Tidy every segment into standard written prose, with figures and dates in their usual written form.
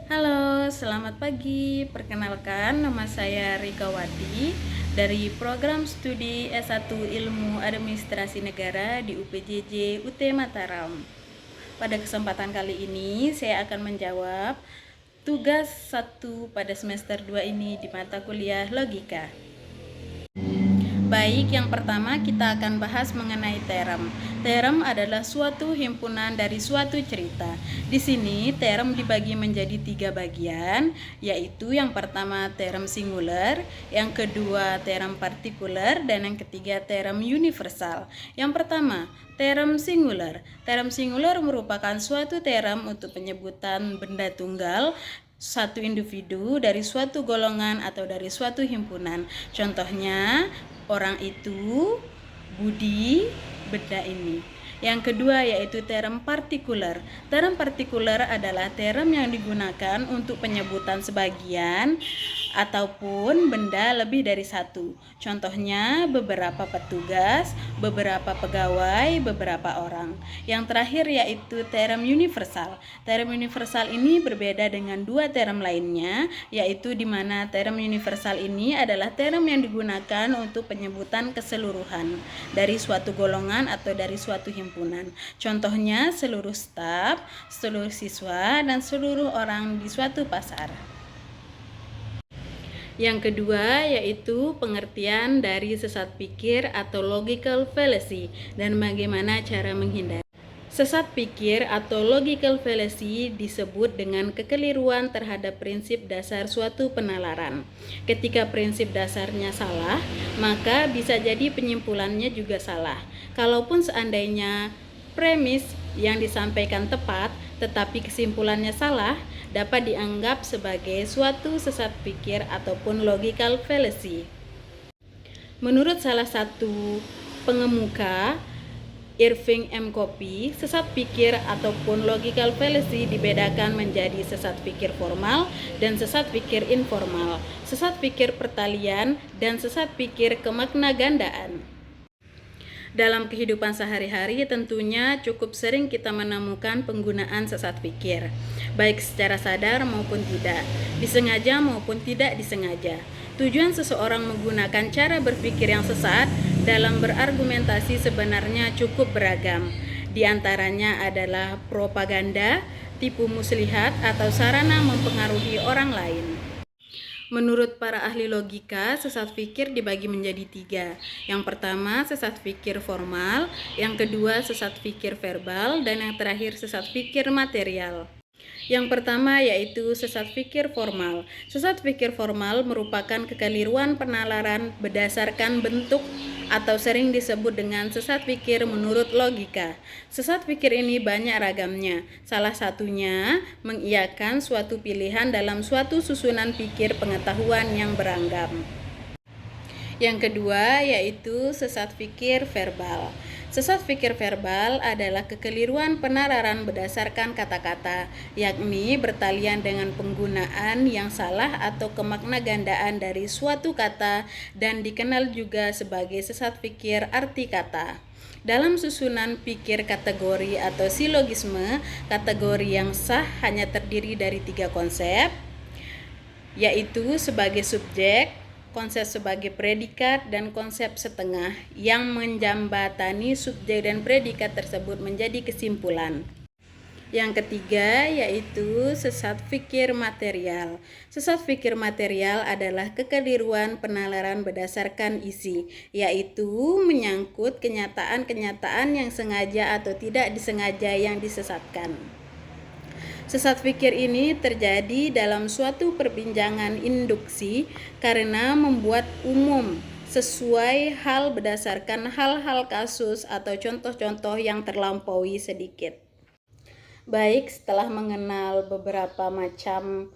Halo, selamat pagi. Perkenalkan, nama saya Rika Wati dari program studi S1 Ilmu Administrasi Negara di UPJJ UT Mataram. Pada kesempatan kali ini, saya akan menjawab tugas 1 pada semester 2 ini di mata kuliah Logika. Baik, yang pertama kita akan bahas mengenai terem. Terem adalah suatu himpunan dari suatu cerita. Di sini terem dibagi menjadi 3 bagian, yaitu yang pertama terem singular, yang kedua terem partikular, dan yang ketiga terem universal. Yang pertama, terem singular. Terem singular merupakan suatu terem untuk penyebutan benda tunggal, satu individu dari suatu golongan atau dari suatu himpunan. Contohnya, orang itu, Budi, benda ini. Yang kedua yaitu term partikular. Term partikular adalah term yang digunakan untuk penyebutan sebagian ataupun benda lebih dari satu. Contohnya beberapa petugas, beberapa pegawai, beberapa orang. Yang terakhir yaitu term universal. Term universal ini berbeda dengan dua term lainnya, yaitu di mana term universal ini adalah term yang digunakan untuk penyebutan keseluruhan dari suatu golongan atau dari suatu himpunan. Contohnya seluruh staf, seluruh siswa, dan seluruh orang di suatu pasar. Yang kedua yaitu pengertian dari sesat pikir atau logical fallacy dan bagaimana cara menghindari. Sesat pikir atau logical fallacy disebut dengan kekeliruan terhadap prinsip dasar suatu penalaran. Ketika prinsip dasarnya salah, maka bisa jadi penyimpulannya juga salah. Kalaupun seandainya premis yang disampaikan tepat, tetapi kesimpulannya salah, dapat dianggap sebagai suatu sesat pikir ataupun logical fallacy. Menurut salah satu pengemuka, Irving M. Copy, sesat pikir ataupun logical fallacy dibedakan menjadi sesat pikir formal dan sesat pikir informal, sesat pikir pertalian, dan sesat pikir kemaknagandaan. Dalam kehidupan sehari-hari tentunya cukup sering kita menemukan penggunaan sesat pikir, baik secara sadar maupun tidak, disengaja maupun tidak disengaja. Tujuan seseorang menggunakan cara berpikir yang sesat dalam berargumentasi sebenarnya cukup beragam. Di antaranya adalah propaganda, tipu muslihat, atau sarana mempengaruhi orang lain. Menurut para ahli logika, sesat pikir dibagi menjadi 3. Yang pertama, sesat pikir formal, yang kedua, sesat pikir verbal, dan yang terakhir, sesat pikir material. Yang pertama yaitu sesat pikir formal. Sesat pikir formal merupakan kekeliruan penalaran berdasarkan bentuk atau sering disebut dengan sesat pikir menurut logika. Sesat pikir ini banyak ragamnya. Salah satunya mengiyakan suatu pilihan dalam suatu susunan pikir pengetahuan yang beragam. Yang kedua yaitu sesat pikir verbal. Sesat pikir verbal adalah kekeliruan penalaran berdasarkan kata-kata, yakni bertalian dengan penggunaan yang salah atau kemaknagandaan dari suatu kata dan dikenal juga sebagai sesat pikir arti kata. Dalam susunan pikir kategori atau silogisme, kategori yang sah hanya terdiri dari 3 konsep, yaitu sebagai subjek, konsep sebagai predikat, dan konsep setengah yang menjembatani subjek dan predikat tersebut menjadi kesimpulan. Yang ketiga yaitu sesat pikir material. Sesat pikir material adalah kekeliruan penalaran berdasarkan isi, yaitu menyangkut kenyataan-kenyataan yang sengaja atau tidak disengaja yang disesatkan. Sesat pikir ini terjadi dalam suatu perbincangan induksi karena membuat umum sesuai hal berdasarkan hal-hal kasus atau contoh-contoh yang terlampaui sedikit. Baik, setelah mengenal beberapa macam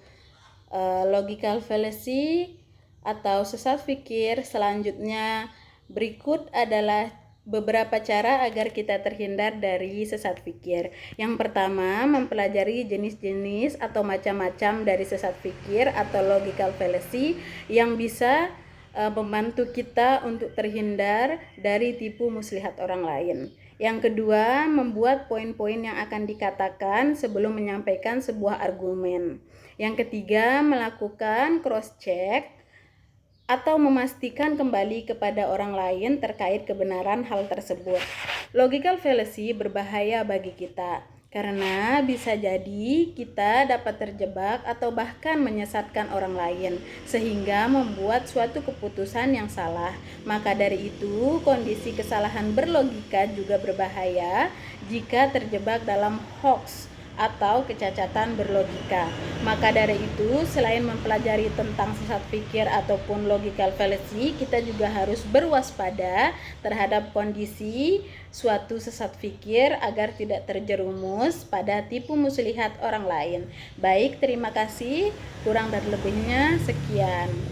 logical fallacy atau sesat pikir, selanjutnya berikut adalah beberapa cara agar kita terhindar dari sesat pikir. Yang pertama, mempelajari jenis-jenis atau macam-macam dari sesat pikir atau logical fallacy yang bisa membantu kita untuk terhindar dari tipu muslihat orang lain. Yang kedua, membuat poin-poin yang akan dikatakan sebelum menyampaikan sebuah argumen. Yang ketiga, melakukan cross-check atau memastikan kembali kepada orang lain terkait kebenaran hal tersebut. Logical fallacy berbahaya bagi kita karena bisa jadi kita dapat terjebak atau bahkan menyesatkan orang lain sehingga membuat suatu keputusan yang salah. Maka dari itu, kondisi kesalahan berlogika juga berbahaya jika terjebak dalam hoax atau kecacatan berlogika. Maka dari itu, selain mempelajari tentang sesat pikir ataupun logical fallacy, kita juga harus berwaspada terhadap kondisi suatu sesat pikir agar tidak terjerumus pada tipu muslihat orang lain. Baik, terima kasih. Kurang dan lebihnya sekian.